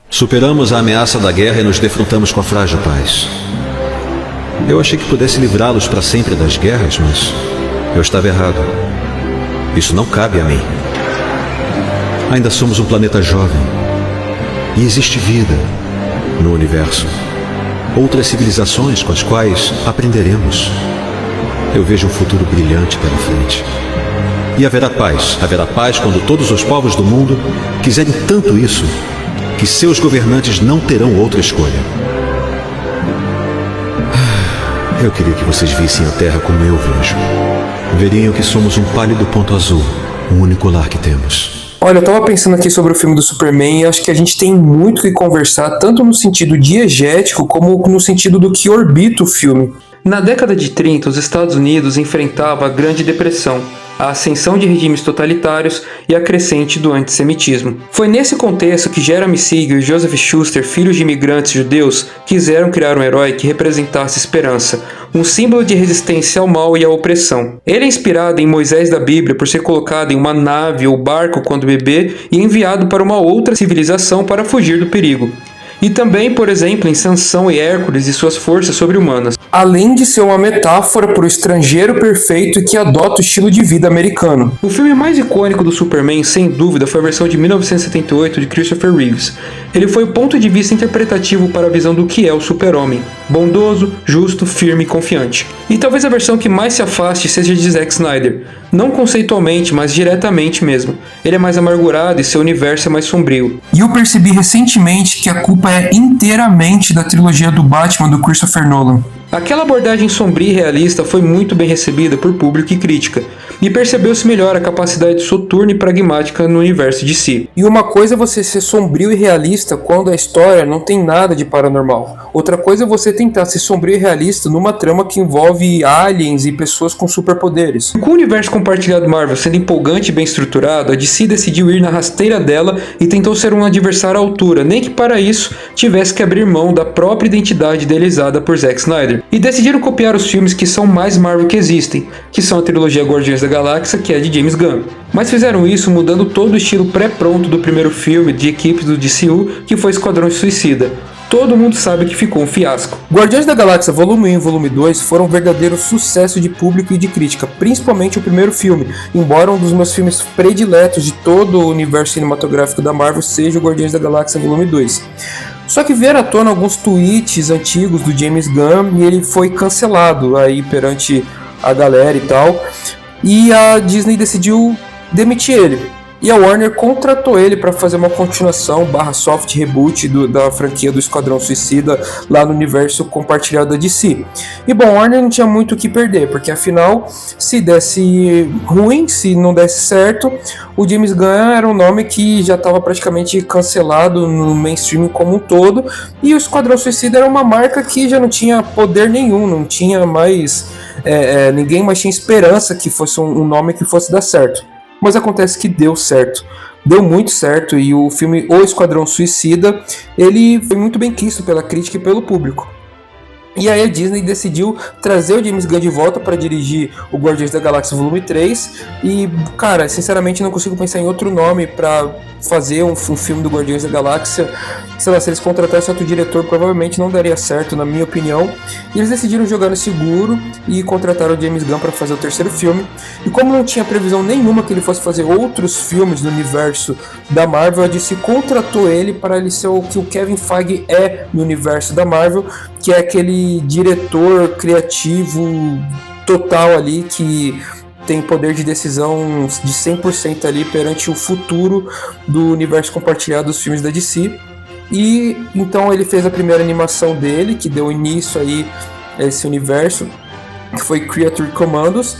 Superamos a ameaça da guerra e nos defrontamos com a frágil paz. Eu achei que pudesse livrá-los para sempre das guerras, mas eu estava errado. Isso não cabe a mim. Ainda somos um planeta jovem. E existe vida no universo. Outras civilizações com as quais aprenderemos. Eu vejo um futuro brilhante pela frente. E haverá paz quando todos os povos do mundo quiserem tanto isso, que seus governantes não terão outra escolha. Eu queria que vocês vissem a Terra como eu vejo. Veriam que somos um pálido ponto azul, o único lar que temos. Olha, eu tava pensando aqui sobre o filme do Superman e acho que a gente tem muito que conversar, tanto no sentido diegético como no sentido do que orbita o filme. Na década de 30, os Estados Unidos enfrentavam a Grande Depressão, a ascensão de regimes totalitários e a crescente do antissemitismo. Foi nesse contexto que Jeremy Siegel e Joseph Schuster, filhos de imigrantes judeus, quiseram criar um herói que representasse esperança, um símbolo de resistência ao mal e à opressão. Ele é inspirado em Moisés da Bíblia por ser colocado em uma nave ou barco quando bebê e enviado para uma outra civilização para fugir do perigo. E também, por exemplo, em Sansão e Hércules e suas forças sobre-humanas. Além de ser uma metáfora para o estrangeiro perfeito que adota o estilo de vida americano. O filme mais icônico do Superman, sem dúvida, foi a versão de 1978 de Christopher Reeves. Ele foi o ponto de vista interpretativo para a visão do que é o super-homem. Bondoso, justo, firme e confiante. E talvez a versão que mais se afaste seja de Zack Snyder. Não conceitualmente, mas diretamente mesmo. Ele é mais amargurado e seu universo é mais sombrio. E eu percebi recentemente que a culpa é inteiramente da trilogia do Batman do Christopher Nolan. Aquela abordagem sombria e realista foi muito bem recebida por público e crítica, e percebeu-se melhor a capacidade soturna e pragmática no universo de si. E uma coisa é você ser sombrio e realista quando a história não tem nada de paranormal. Outra coisa é você tentar ser sombrio e realista numa trama que envolve aliens e pessoas com superpoderes. Com o universo compartilhado Marvel sendo empolgante e bem estruturado, a DC decidiu ir na rasteira dela e tentou ser um adversário à altura, nem que para isso tivesse que abrir mão da própria identidade idealizada por Zack Snyder. E decidiram copiar os filmes que são mais Marvel que existem, que são a trilogia Guardiões da Galáxia, que é de James Gunn. Mas fizeram isso mudando todo o estilo pré-pronto do primeiro filme de equipes do DCU, que foi Esquadrão Suicida. Todo mundo sabe que ficou um fiasco. Guardiões da Galáxia Volume 1 e Volume 2 foram um verdadeiro sucesso de público e de crítica, principalmente o primeiro filme, embora um dos meus filmes prediletos de todo o universo cinematográfico da Marvel seja o Guardiões da Galáxia Volume 2. Só que vieram à tona alguns tweets antigos do James Gunn e ele foi cancelado aí perante a galera e tal, e a Disney decidiu demitir ele. E a Warner contratou ele para fazer uma continuação / soft reboot da franquia do Esquadrão Suicida lá no universo compartilhado da DC. E bom, a Warner não tinha muito o que perder, porque afinal, se desse ruim, se não desse certo, o James Gunn era um nome que já estava praticamente cancelado no mainstream como um todo, e o Esquadrão Suicida era uma marca que já não tinha poder nenhum, não tinha mais... ninguém mais tinha esperança que fosse um nome que fosse dar certo. Mas acontece que deu certo, deu muito certo, e o filme O Esquadrão Suicida, ele foi muito bem quisto pela crítica e pelo público. E aí a Disney decidiu trazer o James Gunn de volta para dirigir o Guardiões da Galáxia Volume 3. E, cara, sinceramente não consigo pensar em outro nome para fazer um filme do Guardiões da Galáxia. Sei lá, se eles contratassem outro diretor, provavelmente não daria certo, na minha opinião. E eles decidiram jogar no seguro e contrataram o James Gunn para fazer o terceiro filme. E como não tinha previsão nenhuma que ele fosse fazer outros filmes no universo da Marvel, a DC contratou ele para ele ser o que o Kevin Feige é no universo da Marvel, que é aquele diretor criativo total ali, que tem poder de decisão de 100% ali perante o futuro do universo compartilhado dos filmes da DC. E então ele fez a primeira animação dele, que deu início aí a esse universo, que foi Creature Commandos,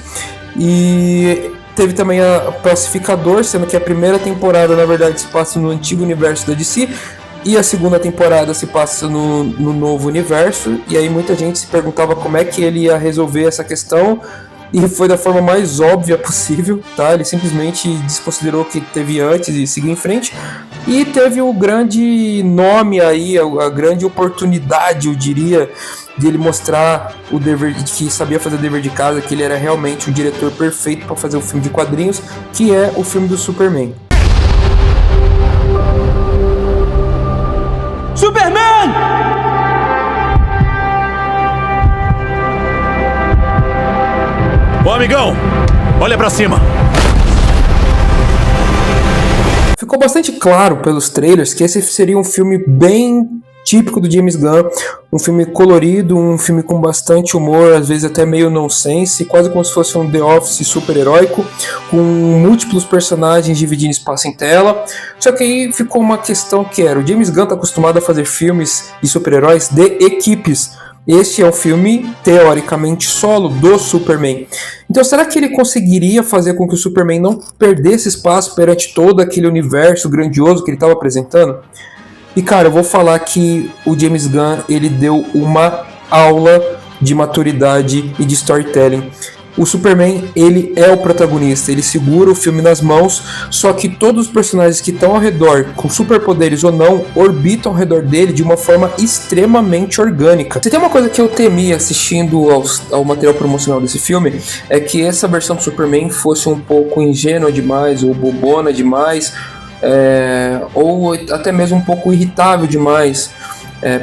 e teve também a Pacificador, sendo que a primeira temporada na verdade se passa no antigo universo da DC, e a segunda temporada se passa no novo universo. E aí muita gente se perguntava como é que ele ia resolver essa questão, e foi da forma mais óbvia possível, tá? Ele simplesmente desconsiderou o que teve antes e seguiu em frente. E teve o grande nome aí, a grande oportunidade, eu diria, de ele mostrar o dever, que sabia fazer o dever de casa, que ele era realmente o diretor perfeito para fazer um filme de quadrinhos, que é o filme do Superman. amigão, olha pra cima. Ficou bastante claro pelos trailers que esse seria um filme bem típico do James Gunn, um filme colorido, um filme com bastante humor, às vezes até meio nonsense, quase como se fosse um The Office super-heróico, com múltiplos personagens dividindo espaço em tela. Só que aí ficou uma questão que era, o James Gunn está acostumado a fazer filmes de super-heróis de equipes. Este é um filme, teoricamente, solo do Superman. Então, será que ele conseguiria fazer com que o Superman não perdesse espaço perante todo aquele universo grandioso que ele estava apresentando? E, cara, eu vou falar que o James Gunn, ele deu uma aula de maturidade e de storytelling. O Superman, ele é o protagonista, ele segura o filme nas mãos, só que todos os personagens que estão ao redor, com superpoderes ou não, orbitam ao redor dele de uma forma extremamente orgânica. Se tem uma coisa que eu temi assistindo ao material promocional desse filme, é que essa versão do Superman fosse um pouco ingênua demais, ou bobona demais, ou até mesmo um pouco irritável demais.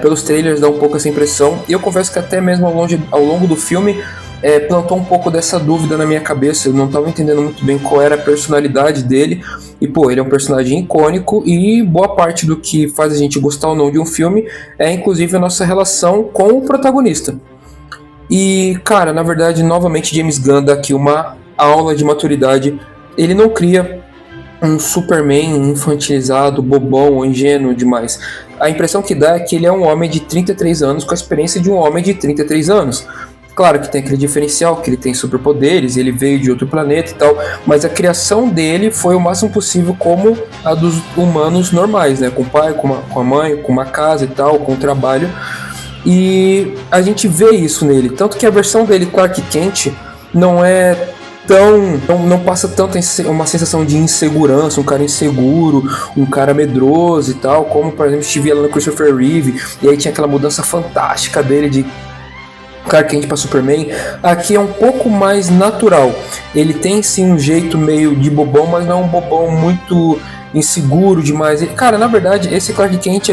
Pelos trailers dá um pouco essa impressão, e eu confesso que até mesmo ao longo do filme plantou um pouco dessa dúvida na minha cabeça. Eu não estava entendendo muito bem qual era a personalidade dele, e ele é um personagem icônico, e boa parte do que faz a gente gostar ou não de um filme é inclusive a nossa relação com o protagonista. E cara, na verdade, novamente James Gunn dá aqui uma aula de maturidade. Ele não cria um Superman infantilizado, bobão ou ingênuo demais. A impressão que dá é que ele é um homem de 33 anos com a experiência de um homem de 33 anos. Claro que tem aquele diferencial, que ele tem superpoderes, ele veio de outro planeta e tal, mas a criação dele foi o máximo possível como a dos humanos normais, né? Com o pai, com a mãe, com uma casa e tal, com o trabalho. E a gente vê isso nele, tanto que a versão dele, Clark Kent, não passa tanto uma sensação de insegurança, um cara inseguro, um cara medroso e tal, como por exemplo a gente via lá no Christopher Reeve, e aí tinha aquela mudança fantástica dele de Clark Kent para Superman. Aqui é um pouco mais natural, ele tem sim um jeito meio de bobão, mas não é um bobão muito inseguro demais. Cara, na verdade, esse Clark Kent,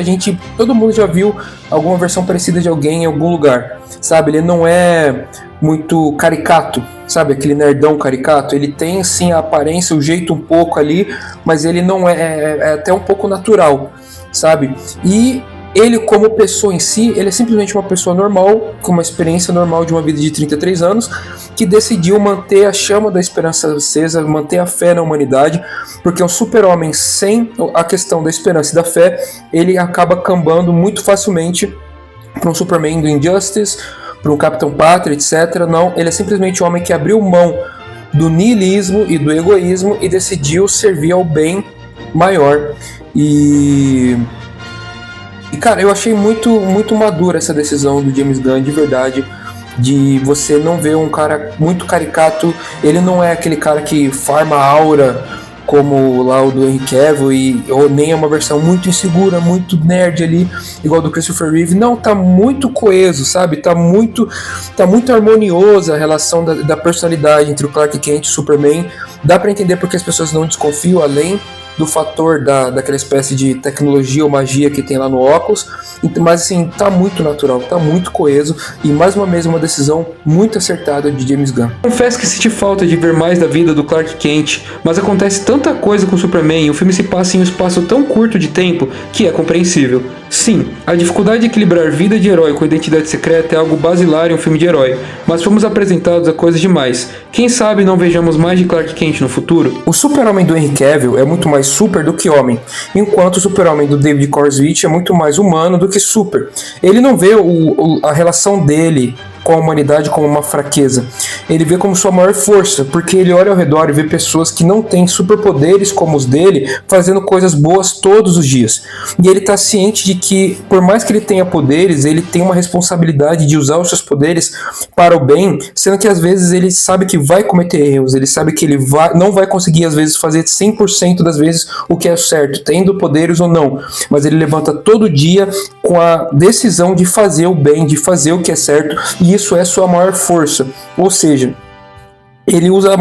todo mundo já viu alguma versão parecida de alguém em algum lugar, sabe? Ele não é muito caricato, sabe? Aquele nerdão caricato. Ele tem sim a aparência, o jeito um pouco ali, mas ele não é até um pouco natural, sabe? E ele, como pessoa em si, ele é simplesmente uma pessoa normal, com uma experiência normal de uma vida de 33 anos, que decidiu manter a chama da esperança acesa, manter a fé na humanidade, porque um super-homem sem a questão da esperança e da fé, ele acaba cambando muito facilmente para um Superman do Injustice, para um Capitão Pátria, etc. Não, ele é simplesmente um homem que abriu mão do niilismo e do egoísmo e decidiu servir ao bem maior. E cara, eu achei muito madura essa decisão do James Gunn, de verdade, de você não ver um cara muito caricato. Ele não é aquele cara que farma aura como lá o do Henry Cavill, ou nem é uma versão muito insegura, muito nerd ali, igual do Christopher Reeve. Não, tá muito coeso, sabe? Tá muito harmoniosa a relação da personalidade entre o Clark Kent e o Superman. Dá pra entender porque as pessoas não desconfiam, além do fator daquela espécie de tecnologia ou magia que tem lá no óculos, mas assim, tá muito natural, tá muito coeso, e mais uma vez uma decisão muito acertada de James Gunn. Confesso que senti falta de ver mais da vida do Clark Kent, mas acontece tanta coisa com o Superman e o filme se passa em um espaço tão curto de tempo que é compreensível. Sim, a dificuldade de equilibrar vida de herói com identidade secreta é algo basilar em um filme de herói, mas fomos apresentados a coisas demais. Quem sabe não vejamos mais de Clark Kent no futuro? O Super-Homem do Henry Cavill é muito mais super do que homem, enquanto o Super-Homem do David Korzovich é muito mais humano do que super. Ele não vê a relação dele com a humanidade como uma fraqueza. Ele vê como sua maior força, porque ele olha ao redor e vê pessoas que não têm superpoderes como os dele, fazendo coisas boas todos os dias. E ele está ciente de que, por mais que ele tenha poderes, ele tem uma responsabilidade de usar os seus poderes para o bem, sendo que às vezes ele sabe que vai cometer erros, ele sabe que ele não vai conseguir às vezes fazer 100% das vezes o que é certo, tendo poderes ou não, mas ele levanta todo dia com a decisão de fazer o bem, de fazer o que é certo, e isso é sua maior força. Ou seja, ele usa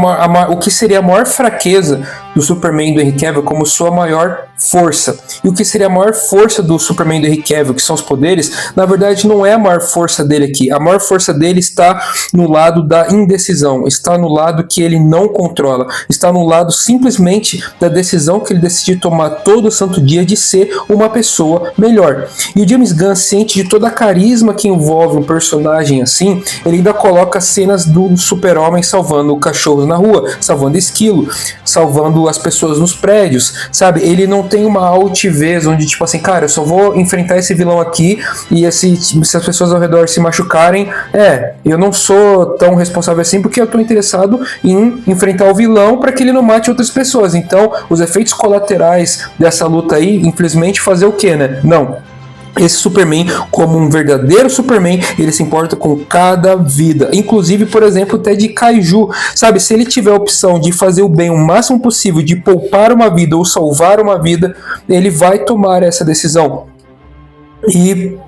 o que seria a maior fraqueza do Superman do Henry Cavill como sua maior força. E o que seria a maior força do Superman do Henry Cavill, que são os poderes, na verdade não é a maior força dele aqui. A maior força dele está no lado da indecisão, está no lado que ele não controla, está no lado simplesmente da decisão que ele decide tomar todo santo dia de ser uma pessoa melhor. E o James Gunn, ciente de toda a carisma que envolve um personagem assim, ele ainda coloca cenas do Super-Homem salvando cachorros na rua, salvando esquilo, salvando as pessoas nos prédios, sabe? Ele não tem uma altivez onde, tipo assim, cara, eu só vou enfrentar esse vilão aqui e se as pessoas ao redor se machucarem, eu não sou tão responsável assim porque eu tô interessado em enfrentar o vilão para que ele não mate outras pessoas. Então, os efeitos colaterais dessa luta aí, infelizmente, fazer o quê, né? Não. Esse Superman, como um verdadeiro Superman, ele se importa com cada vida, inclusive, por exemplo, até de Kaiju, sabe? Se ele tiver a opção de fazer o bem o máximo possível, de poupar uma vida ou salvar uma vida, ele vai tomar essa decisão. E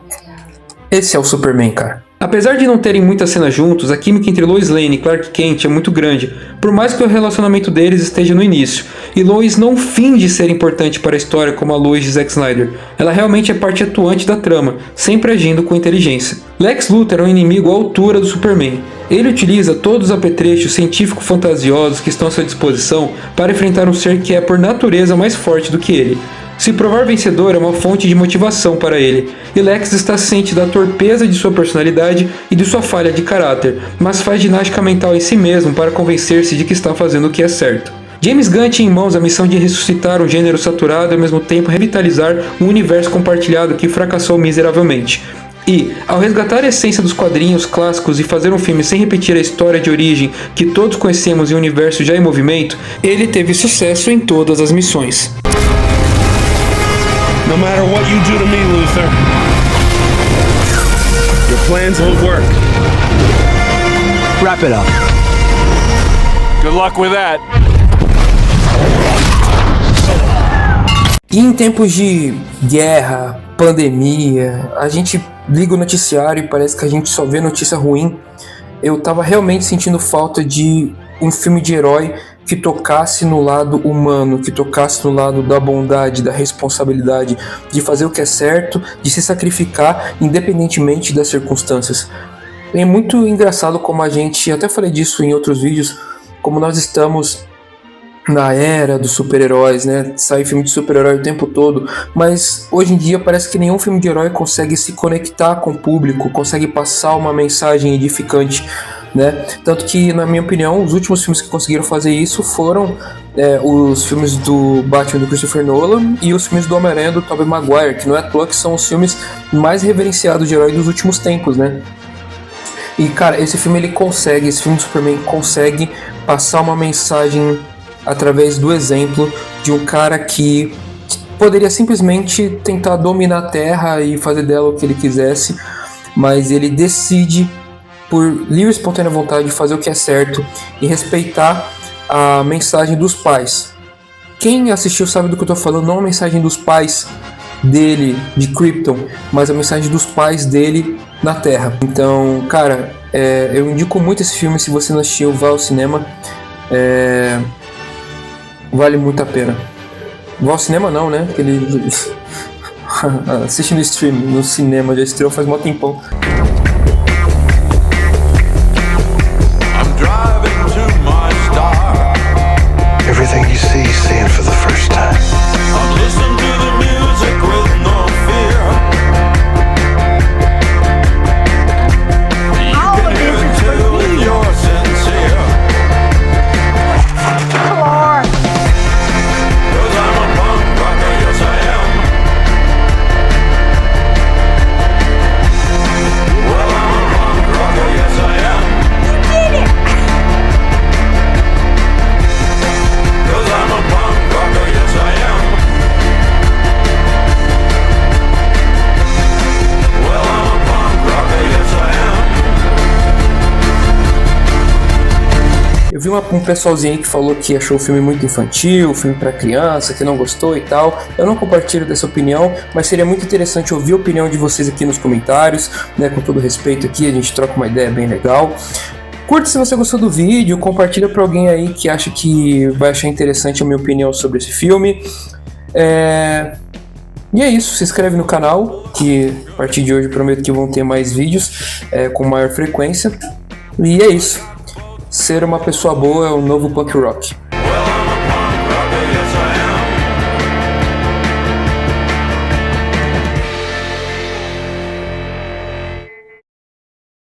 esse é o Superman, cara. Apesar de não terem muitas cenas juntos, a química entre Lois Lane e Clark Kent é muito grande, por mais que o relacionamento deles esteja no início. E Lois não finge ser importante para a história como a Lois de Zack Snyder. Ela realmente é parte atuante da trama, sempre agindo com inteligência. Lex Luthor é um inimigo à altura do Superman. Ele utiliza todos os apetrechos científico-fantasiosos que estão à sua disposição para enfrentar um ser que é por natureza mais forte do que ele. Se provar vencedor é uma fonte de motivação para ele, e Lex está ciente da torpeza de sua personalidade e de sua falha de caráter, mas faz ginástica mental em si mesmo para convencer-se de que está fazendo o que é certo. James Gunn tinha em mãos a missão de ressuscitar um gênero saturado e ao mesmo tempo revitalizar um universo compartilhado que fracassou miseravelmente. E, ao resgatar a essência dos quadrinhos clássicos e fazer um filme sem repetir a história de origem que todos conhecemos em um universo já em movimento, ele teve sucesso em todas as missões. No matter what you do to me, Luthor, your plans won't work. Wrap it up. Good luck with that. E em tempos de guerra, pandemia, a gente liga o noticiário e parece que a gente só vê notícia ruim. Eu tava realmente sentindo falta de um filme de herói que tocasse no lado humano, que tocasse no lado da bondade, da responsabilidade, de fazer o que é certo, de se sacrificar independentemente das circunstâncias. É muito engraçado como a gente, até falei disso em outros vídeos, como nós estamos na era dos super-heróis, né? Sai filme de super-herói o tempo todo, mas hoje em dia parece que nenhum filme de herói consegue se conectar com o público, consegue passar uma mensagem edificante, né? Tanto que, na minha opinião, os últimos filmes que conseguiram fazer isso foram os filmes do Batman do Christopher Nolan e os filmes do Homem-Aranha do Tobey Maguire, que não é à toa que são os filmes mais reverenciados de herói dos últimos tempos, né? E, cara, esse filme do Superman consegue passar uma mensagem através do exemplo de um cara que poderia simplesmente tentar dominar a Terra e fazer dela o que ele quisesse, mas ele decide, por livre e espontânea vontade, fazer o que é certo e respeitar a mensagem dos pais. Quem assistiu sabe do que eu tô falando, não a mensagem dos pais dele de Krypton, mas a mensagem dos pais dele na Terra. Então, cara, eu indico muito esse filme. Se você não assistiu, vá ao cinema. Vale muito a pena. Vá ao cinema não, né? Porque ele assiste no stream, no cinema, já estreou faz mó tempão. Everything you see, seeing for the first time. I'm listening to the music with no fear. You can hear it too if you're sincere. Come on. 'Cause I'm a punk rocker, yes I am. Well, I'm a punk rocker, yes I am. You did it! I'm a punk rocker, yes I am. Well, I'm a punk rocker, yes I am. Eu vi um pessoalzinho aí que falou que achou o filme muito infantil, filme pra criança, que não gostou e tal. Eu não compartilho dessa opinião, mas seria muito interessante ouvir a opinião de vocês aqui nos comentários, né? Com todo respeito aqui, a gente troca uma ideia bem legal. Curte se você gostou do vídeo, compartilha pra alguém aí que acha que vai achar interessante a minha opinião sobre esse filme. E é isso, se inscreve no canal, que a partir de hoje eu prometo que vão ter mais vídeos com maior frequência. E é isso. Ser uma pessoa boa é o novo punk rock.